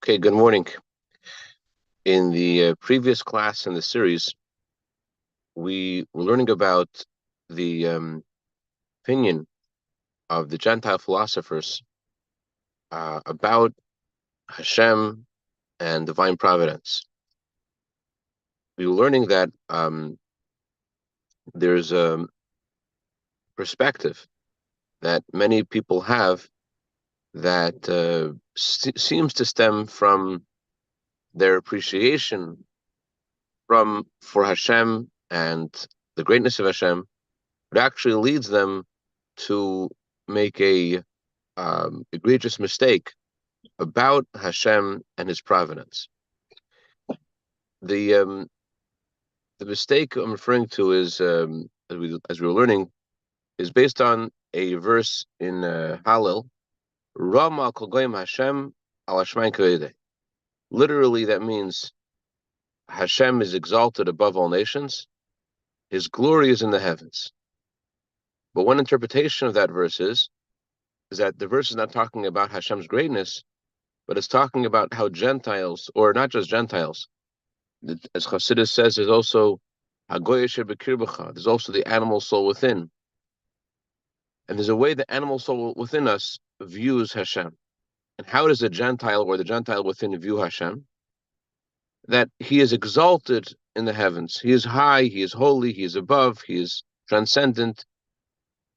Okay, good morning. In the previous class in the series, we were learning about the opinion of the Gentile philosophers about Hashem and divine providence. We were learning that there's a perspective that many people have that seems to stem from their appreciation for Hashem and the greatness of Hashem. It actually leads them to make a egregious mistake about Hashem and His providence. The mistake I'm referring to is, as we were learning, is based on a verse in Hallel, Rama kol goyim Hashem al hashmayin k'yodei. Literally, that means Hashem is exalted above all nations. His glory is in the heavens. But one interpretation of that verse is that the verse is not talking about Hashem's greatness, but it's talking about how Gentiles, or not just Gentiles, as Chassidus says, there's also Hagoy Asher B'kirbecha, there's also the animal soul within. And there's a way the animal soul within us views Hashem. And how does a Gentile or the Gentile within view Hashem? That He is exalted in the heavens. He is high, He is holy, He is above, He is transcendent.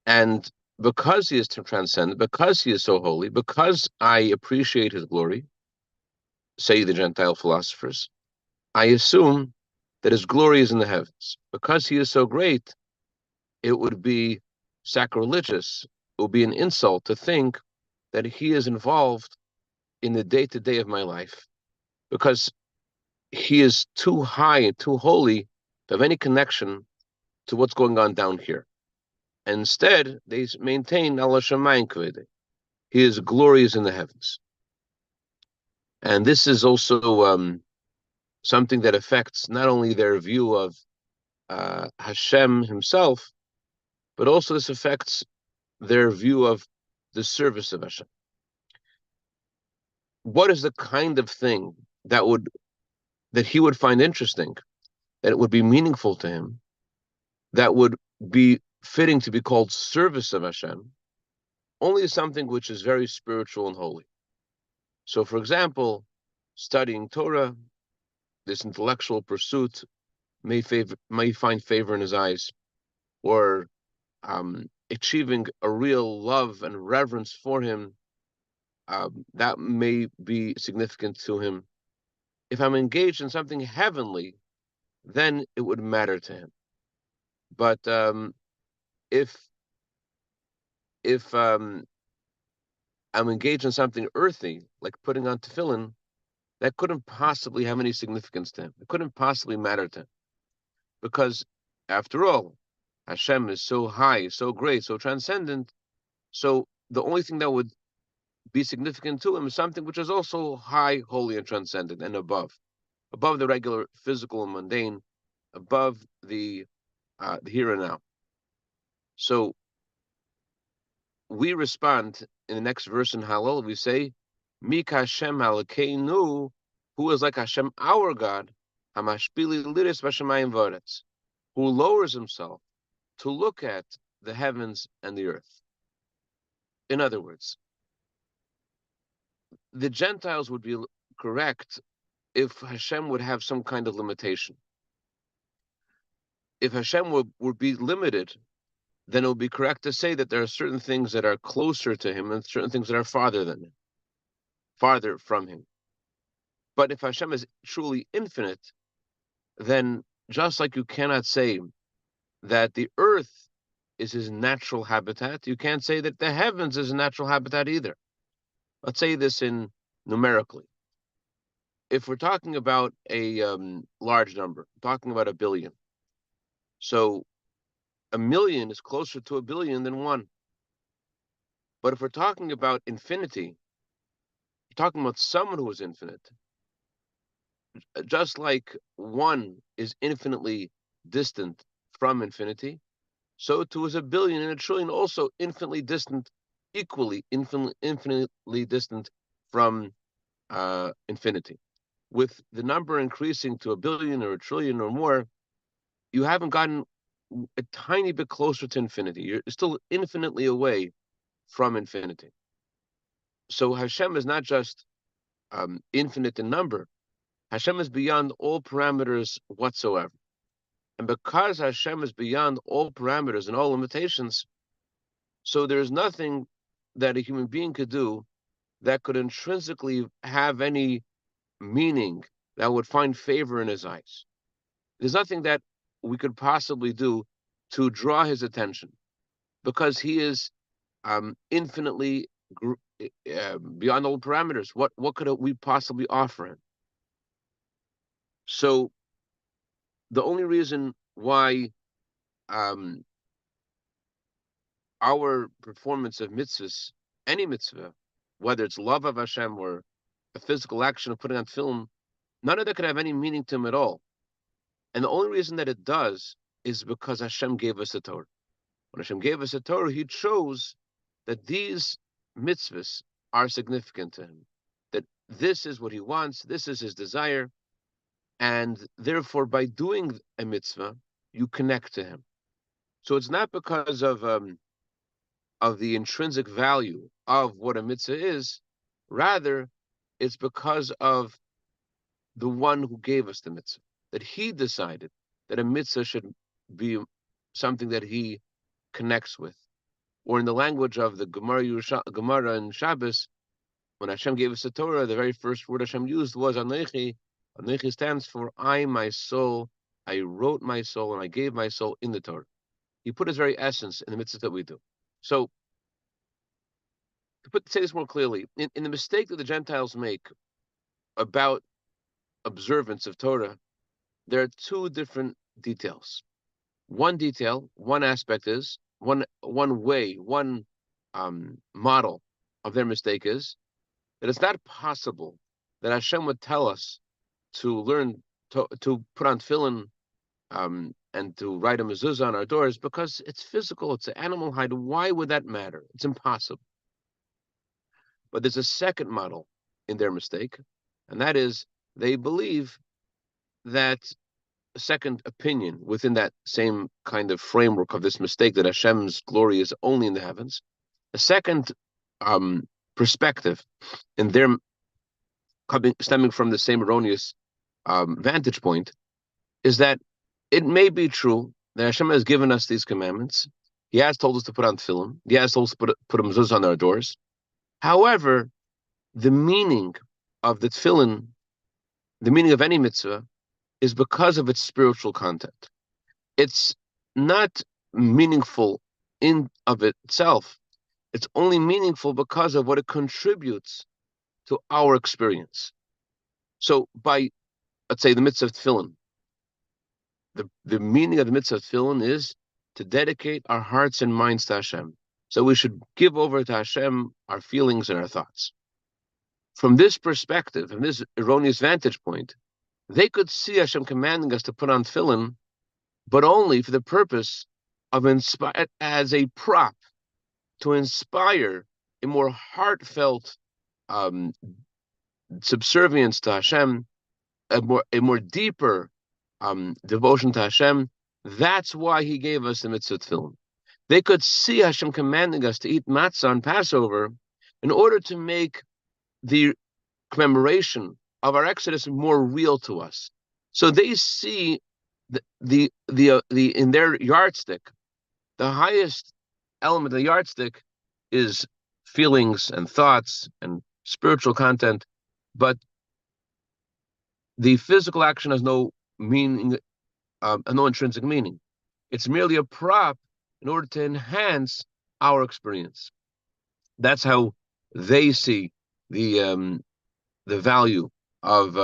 And because He is transcendent, because He is so holy, because I appreciate His glory, say the Gentile philosophers, I assume that His glory is in the heavens. Because He is so great, it would be sacrilegious, it would be an insult to think that He is involved in the day-to-day of my life, because He is too high and too holy to have any connection to what's going on down here. And instead, they maintain al hashamayim k'yodei. His glory is in the heavens. And this is also something that affects not only their view of Hashem Himself, but also this affects their view of the service of Hashem. What is the kind of thing that He would find interesting, that it would be meaningful to Him, that would be fitting to be called service of Hashem? Only something which is very spiritual and holy. So, for example, studying Torah, this intellectual pursuit may find favor in His eyes, or achieving a real love and reverence for Him, that may be significant to Him. If I'm engaged in something heavenly, then it would matter to Him. But if I'm engaged in something earthy, like putting on tefillin, that couldn't possibly have any significance to Him. It couldn't possibly matter to Him. Because, after all, Hashem is so high, so great, so transcendent, so the only thing that would be significant to Him is something which is also high, holy, and transcendent, and above the regular physical and mundane, above the here and now. So we respond in the next verse in Hallel. We say, Mik Hashem Elokeinu, who is like Hashem our God, Hamashpili Liris Vashamayim V'Aretz, who lowers Himself to look at the heavens and the earth. In other words, the Gentiles would be correct if Hashem would have some kind of limitation. If Hashem would be limited, then it would be correct to say that there are certain things that are closer to Him and certain things that are farther from Him. But if Hashem is truly infinite, then just like you cannot say that the earth is His natural habitat, you can't say that the heavens is a natural habitat either. Let's say this numerically. If we're talking about a large number, talking about 1 billion, so 1 million is closer to 1 billion than 1. But if we're talking about infinity, we're talking about someone who is infinite. Just like 1 is infinitely distant from infinity, so too is 1 billion and 1 trillion also infinitely distant, equally infinitely distant from infinity. With the number increasing to 1 billion or 1 trillion or more, you haven't gotten a tiny bit closer to infinity. You're still infinitely away from infinity. So Hashem is not just infinite in number. Hashem is beyond all parameters whatsoever. And because Hashem is beyond all parameters and all limitations, so there's nothing that a human being could do that could intrinsically have any meaning that would find favor in his eyes. There's nothing that we could possibly do to draw his attention, because he is infinitely beyond all parameters. What could we possibly offer him? So the only reason why our performance of mitzvahs, any mitzvah, whether it's love of Hashem or a physical action of putting on film, none of that could have any meaning to him at all. And the only reason that it does is because Hashem gave us the Torah. When Hashem gave us the Torah, he chose that these mitzvahs are significant to him, that this is what he wants, this is his desire, and therefore by doing a mitzvah, you connect to him. So it's not because of the intrinsic value of what a mitzvah is, rather it's because of the one who gave us the mitzvah, that he decided that a mitzvah should be something that he connects with. Or in the language of the Gemara in Shabbos, when Hashem gave us the Torah, the very first word Hashem used was Anechi. Anechi stands for I, my soul. I wrote my soul and I gave my soul in the Torah. He put his very essence in the mitzvah that we do. So, to say this more clearly, in the mistake that the Gentiles make about observance of Torah, there are two different details. One detail, one aspect is, one model of their mistake is that it's not possible that Hashem would tell us to learn to put on tefillin and to write a mezuzah on our doors because it's physical, it's an animal hide. Why would that matter? It's impossible. But there's a second model in their mistake, and that is they believe that a second opinion within that same kind of framework of this mistake that Hashem's glory is only in the heavens. A second perspective in their stemming from the same erroneous vantage point is that it may be true that Hashem has given us these commandments. He has told us to put on tefillin. He has told us to put a mezuzah on our doors. However, the meaning of the tefillin, the meaning of any mitzvah, is because of its spiritual content. It's not meaningful in of itself. It's only meaningful because of what it contributes to our experience. So by, let's say, the mitzvah of tefillin, the meaning of the mitzvah of tefillin is to dedicate our hearts and minds to Hashem. So we should give over to Hashem our feelings and our thoughts. From this perspective, from this erroneous vantage point, they could see Hashem commanding us to put on tefillin, but only for the purpose of as a prop to inspire a more heartfelt subservience to Hashem, a more deeper devotion to Hashem. That's why He gave us the mitzvah tefillin. They could see Hashem commanding us to eat matzah on Passover in order to make the commemoration of our Exodus more real to us. So they see the in their yardstick, the highest element of the yardstick is feelings and thoughts and spiritual content, but the physical action has no meaning, no intrinsic meaning. It's merely a prop in order to enhance our experience. That's how they see the value of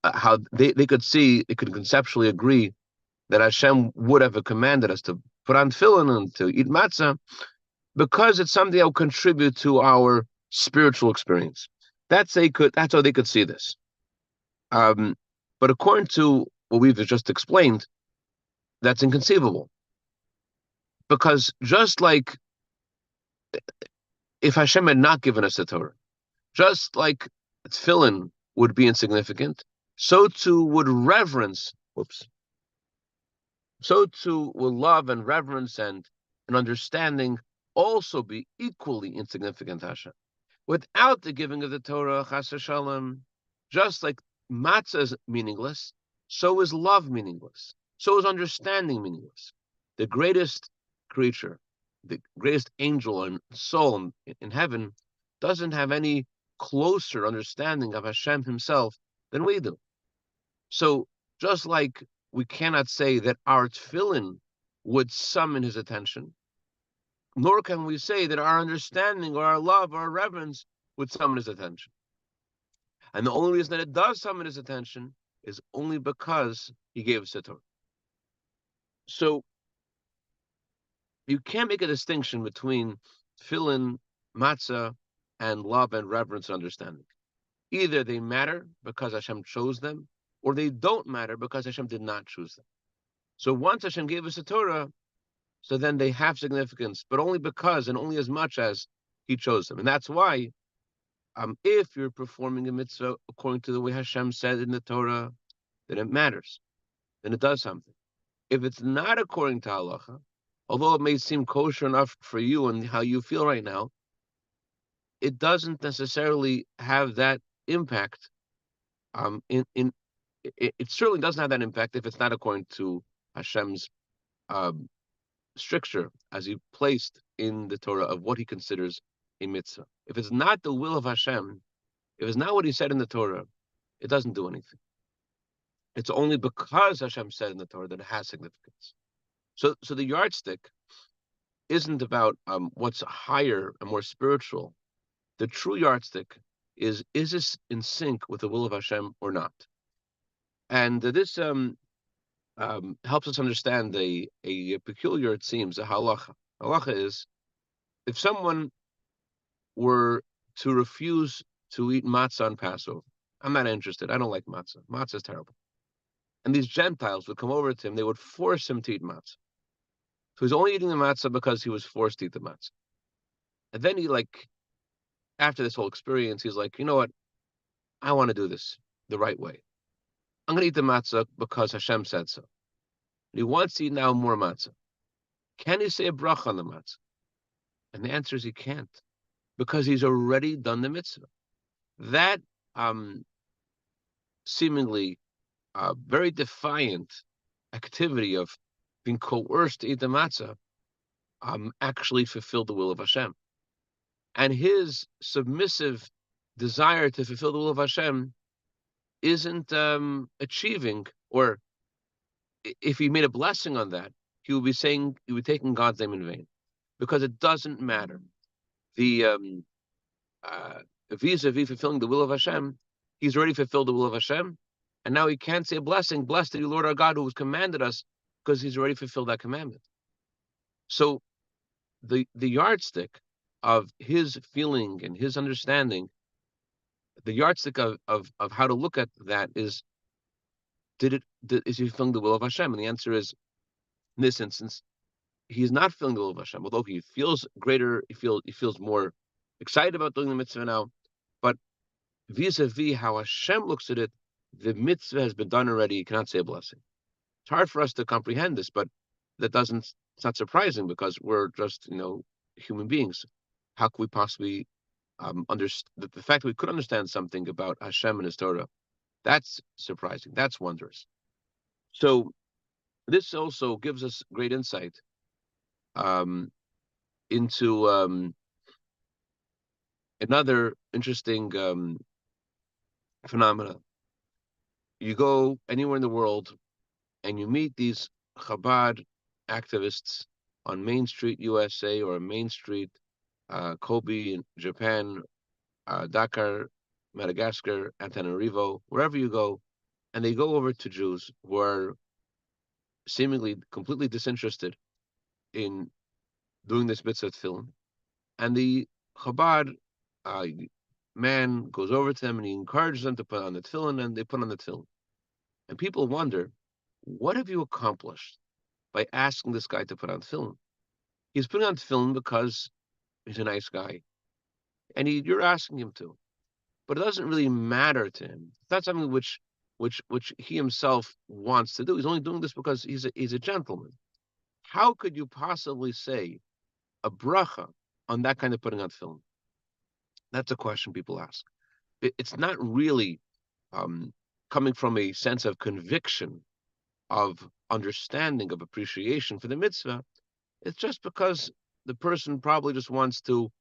how they could see, they could conceptually agree that Hashem would have commanded us to put on tefillin and to eat matzah because it's something that will contribute to our spiritual experience. That's how they could see this. But according to what we've just explained, that's inconceivable. Because just like if Hashem had not given us the Torah, Just like tefillin would be insignificant, so too would reverence, so too will love and reverence and understanding also be equally insignificant to Hashem. Without the giving of the Torah, chas v'shalom, just like matzah is meaningless, so is love meaningless. So is understanding meaningless. The greatest creature, the greatest angel and soul in heaven, doesn't have any closer understanding of Hashem himself than we do. So just like we cannot say that our tefillin would summon his attention, nor can we say that our understanding or our love or our reverence would summon his attention. And the only reason that it does summon his attention is only because he gave us the Torah. So you can't make a distinction between tefillin, matzah, and love and reverence and understanding. Either they matter because Hashem chose them, or they don't matter because Hashem did not choose them. So once Hashem gave us the Torah, so then they have significance, but only because and only as much as he chose them. And that's why if you're performing a mitzvah according to the way Hashem said in the Torah, then it matters, then it does something. If it's not according to halacha, although it may seem kosher enough for you and how you feel right now, it doesn't necessarily have that impact. It certainly doesn't have that impact if it's not according to Hashem's stricture as he placed in the Torah of what he considers a mitzvah. If it's not the will of Hashem, if it's not what he said in the Torah, it doesn't do anything. It's only because Hashem said in the Torah that it has significance. So the yardstick isn't about what's higher and more spiritual. The true yardstick is this in sync with the will of Hashem or not? And this helps us understand a peculiar, it seems, a halacha. Halacha is, if someone were to refuse to eat matzah on Passover, I'm not interested. I don't like matzah. Matzah is terrible. And these Gentiles would come over to him. They would force him to eat matzah. So he's only eating the matzah because he was forced to eat the matzah. And then he, after this whole experience, he's like, you know what? I want to do this the right way. I'm going to eat the matzah because Hashem said so. And he wants to eat now more matzah. Can he say a bracha on the matzah? And the answer is he can't, because he's already done the mitzvah. That seemingly very defiant activity of being coerced to eat the matzah actually fulfilled the will of Hashem. And his submissive desire to fulfill the will of Hashem isn't achieving, or if he made a blessing on that, he would be taking God's name in vain, because it doesn't matter. The vis-a-vis fulfilling the will of Hashem, he's already fulfilled the will of Hashem, and now he can't say a blessing, blessed are you, Lord our God, who has commanded us, because he's already fulfilled that commandment. So the yardstick of his feeling and his understanding, the yardstick of how to look at that is, is he fulfilling the will of Hashem? And the answer is, in this instance, he's not fulfilling the will of Hashem. Although he feels greater, he feels more excited about doing the mitzvah now, but vis-a-vis how Hashem looks at it, the mitzvah has been done already. You cannot say a blessing. It's hard for us to comprehend this, but it's not surprising, because we're just, human beings. How could we possibly understand the fact that we could understand something about Hashem and his Torah? That's surprising. That's wondrous. So this also gives us great insight into another interesting phenomena. You go anywhere in the world and you meet these Chabad activists on Main Street, USA, or Main Street, Kobe in Japan, Dakar, Madagascar, Antananarivo, wherever you go, and they go over to Jews who are seemingly completely disinterested in doing this mitzvah tefillin. And the Chabad man goes over to them and he encourages them to put on the tefillin, and they put on the tefillin. And people wonder, what have you accomplished by asking this guy to put on tefillin? He's putting on tefillin because he's a nice guy, and you're asking him to. but it doesn't really matter to him. It's not something which he himself wants to do. He's only doing this because he's a gentleman. How could you possibly say a bracha on that kind of putting on film? That's a question people ask. It's not really coming from a sense of conviction, of understanding, of appreciation for the mitzvah. It's just because the person probably just wants to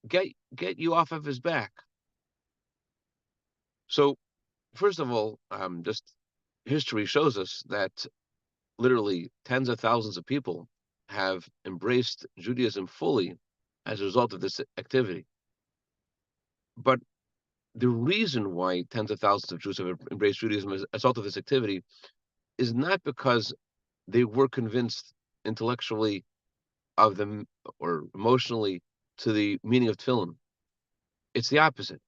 get you off of his back. So, first of all, just history shows us that literally tens of thousands of people have embraced Judaism fully as a result of this activity. But the reason why tens of thousands of Jews have embraced Judaism as a result of this activity is not because they were convinced intellectually of them or emotionally to the meaning of tefillin. It's the opposite,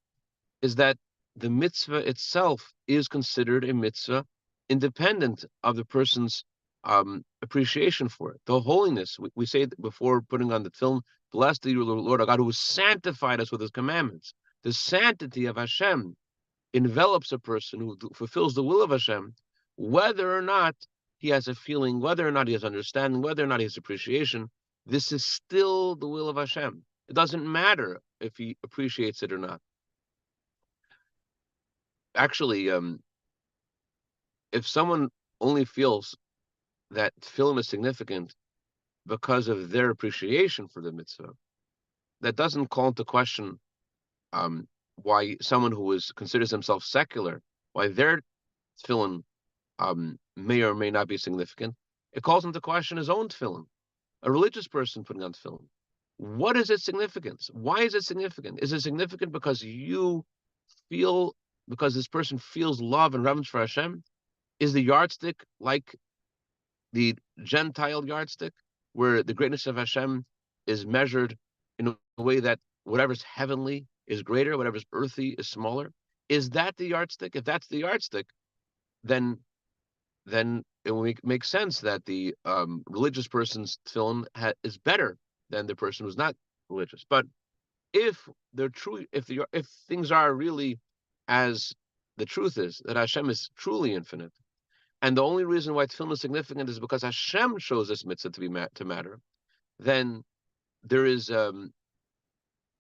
is that the mitzvah itself is considered a mitzvah independent of the person's appreciation for it. The holiness, we say before putting on the tefillin, blessed are you, Lord our God, who has sanctified us with his commandments. The sanctity of Hashem envelops a person who fulfills the will of Hashem, whether or not he has a feeling, whether or not he has understanding, whether or not he has appreciation. This is still the will of Hashem. It doesn't matter if he appreciates it or not. Actually, if someone only feels that film is significant because of their appreciation for the mitzvah, that doesn't call into question why someone who considers himself secular, why their tefillin may or may not be significant. It calls into question his own tefillin. A religious person putting on tefillin. What is its significance? Why is it significant? Is it significant because because this person feels love and reverence for Hashem? Is the yardstick like the Gentile yardstick, where the greatness of Hashem is measured in a way that whatever's heavenly is greater, whatever's earthly is smaller? Is that the yardstick? If that's the yardstick, then it will make sense that the religious person's tefillin is better than the person who's not religious. But if they're true, if things are really as the truth is, that Hashem is truly infinite, and the only reason why tefillin is significant is because Hashem shows this mitzvah to matter, then there is then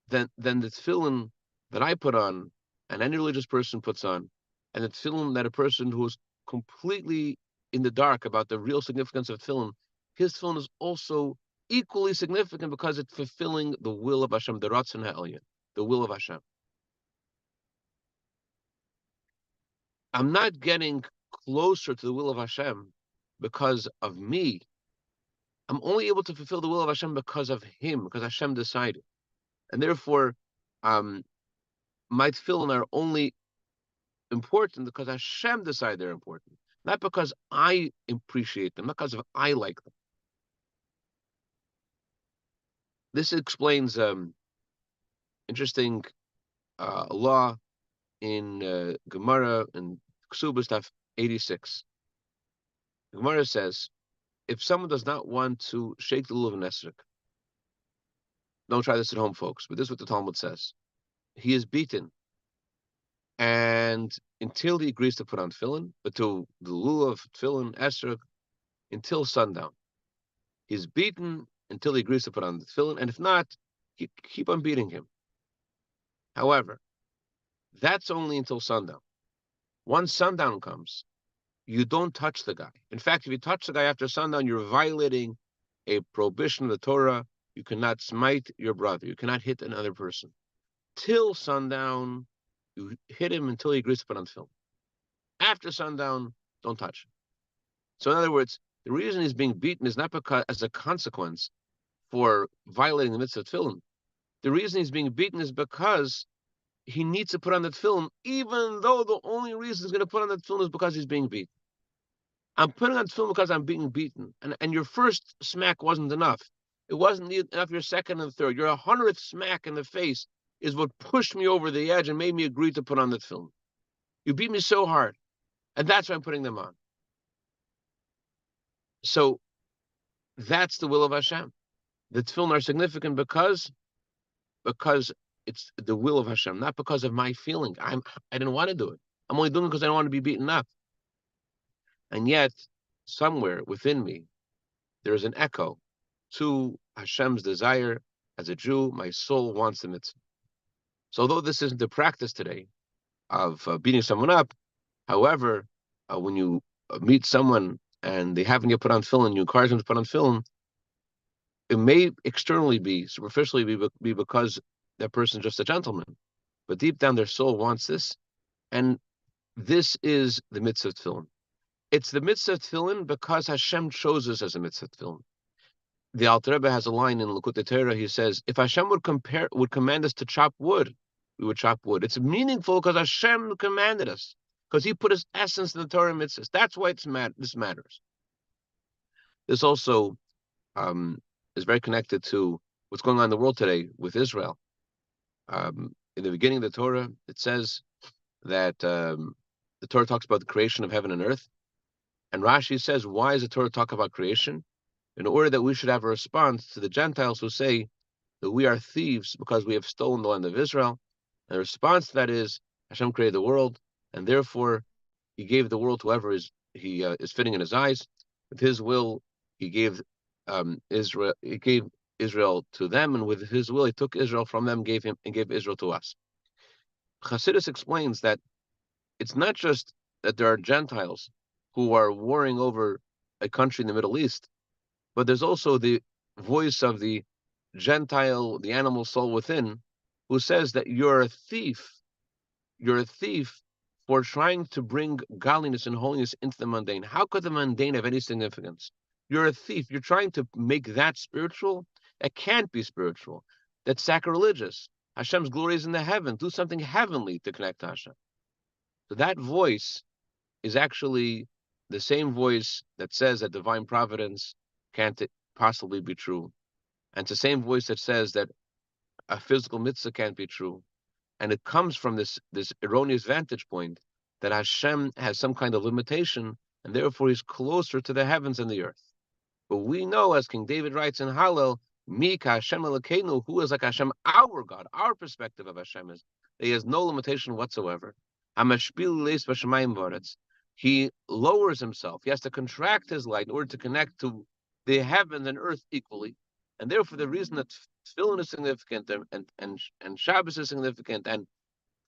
the tefillin that I put on, and any religious person puts on, and the tefillin that a person who is completely in the dark about the real significance of tefillin, his tefillin is also equally significant because it's fulfilling the will of Hashem, the Ratzon HaElyon, the will of Hashem. I'm not getting closer to the will of Hashem because of me. I'm only able to fulfill the will of Hashem because of him, because Hashem decided. And therefore, my tefillin are only important because Hashem decided they're important, not because I appreciate them, not because I like them. This explains interesting law in Gemara and Ksubah stuff 86. The Gemara says, if someone does not want to shake the lulav and esrog, don't try this at home, folks, but this is what the Talmud says. He is beaten, and until he agrees to put on tefillin, but to the lulav, tefillin, esrog, until sundown. He's beaten until he agrees to put on the tefillin, and if not, keep on beating him. However, that's only until sundown. Once sundown comes, you don't touch the guy. In fact, if you touch the guy after sundown, you're violating a prohibition of the Torah. You cannot smite your brother. You cannot hit another person. Till sundown, you hit him until he agrees to put on tefillin. After sundown, don't touch him. So in other words, the reason he's being beaten is not because as a consequence for violating the mitzvah of tefillin. The reason he's being beaten is because he needs to put on the tefillin, even though the only reason he's going to put on the tefillin is because he's being beaten. I'm putting on tefillin because I'm being beaten. And your first smack wasn't enough. It wasn't enough your second and third. Your 100th smack in the face is what pushed me over the edge and made me agree to put on the tefillin. You beat me so hard. And that's why I'm putting them on. So that's the will of Hashem. The tefillin are significant because it's the will of Hashem, not because of my feeling. I didn't want to do it. I'm only doing it because I don't want to be beaten up. And yet, somewhere within me, there is an echo to Hashem's desire. As a Jew, my soul wants the mitzvah. So although this isn't the practice today of beating someone up, however, when you meet someone and they haven't yet put on tefillin, you encourage them to put on tefillin, it may externally be, superficially be because that person is just a gentleman. But deep down, their soul wants this. And this is the mitzvah of tefillin. It's the mitzvah of tefillin because Hashem chose us as a mitzvah of tefillin. The Alter Rebbe has a line in Likutei Torah. He says, if Hashem would command us to chop wood, we would chop wood. It's meaningful because Hashem commanded us, because He put His essence in the Torah mitzvahs. That's why this matters. This also is very connected to what's going on in the world today with Israel. In the beginning of the Torah, it says that the Torah talks about the creation of heaven and earth. And Rashi says, why does the Torah talk about creation? In order that we should have a response to the Gentiles who say that we are thieves because we have stolen the land of Israel. And the response to that is, Hashem created the world, and therefore He gave the world to whoever is fitting in His eyes. With His will, He gave Israel. He gave Israel to them, and with His will, He took Israel from them, gave Israel to us. Chassidus explains that it's not just that there are Gentiles who are warring over a country in the Middle East, but there's also the voice of the Gentile, the animal soul within, who says that you're a thief. You're a thief for trying to bring godliness and holiness into the mundane. How could the mundane have any significance? You're a thief. You're trying to make that spiritual. It can't be spiritual. That's sacrilegious. Hashem's glory is in the heaven. Do something heavenly to connect to Hashem. So that voice is actually the same voice that says that divine providence can't possibly be true. And it's the same voice that says that a physical mitzvah can't be true. And it comes from this erroneous vantage point that Hashem has some kind of limitation, and therefore He's closer to the heavens and the earth. But we know, as King David writes in Hallel, Mi ka Hashem Elokeinu, who is like Hashem, our God, our perspective of Hashem is that He has no limitation whatsoever. Hamashpil leis b'shamayim v'aretz. He lowers Himself. He has to contract His light in order to connect to the heavens and earth equally. And therefore, the reason that tefillin is significant and Shabbos is significant and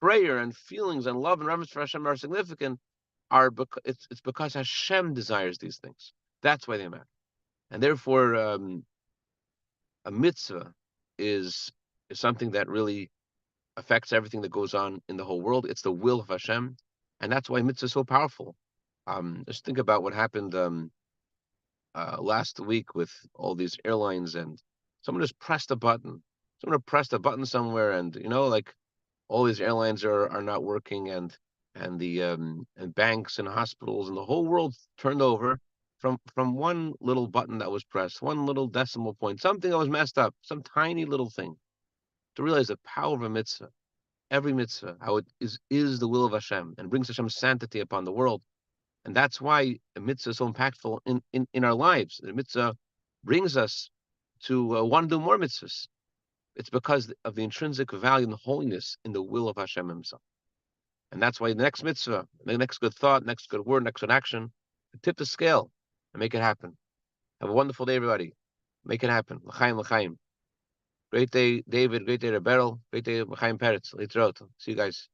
prayer and feelings and love and reverence for Hashem are significant it's because Hashem desires these things. That's why they matter. And therefore, a mitzvah is something that really affects everything that goes on in the whole world. It's the will of Hashem, and that's why mitzvah is so powerful. Just think about what happened last week with all these airlines, and someone just pressed a button. Someone pressed a button somewhere, and like all these airlines are not working, and the and banks and hospitals and the whole world turned over from one little button that was pressed, one little decimal point, something that was messed up, some tiny little thing. To realize the power of a mitzvah, every mitzvah, how it is the will of Hashem and brings Hashem's sanctity upon the world. And that's why a mitzvah is so impactful in our lives. The mitzvah brings us to want to do more mitzvahs. It's because of the intrinsic value and the holiness in the will of Hashem Himself. And that's why the next mitzvah, the next good thought, next good word, next good action, tip the scale and make it happen. Have a wonderful day, everybody. Make it happen. L'chaim, l'chaim. Great day, David. Great day, Rebel. Great day, L'chaim Peretz. See you guys.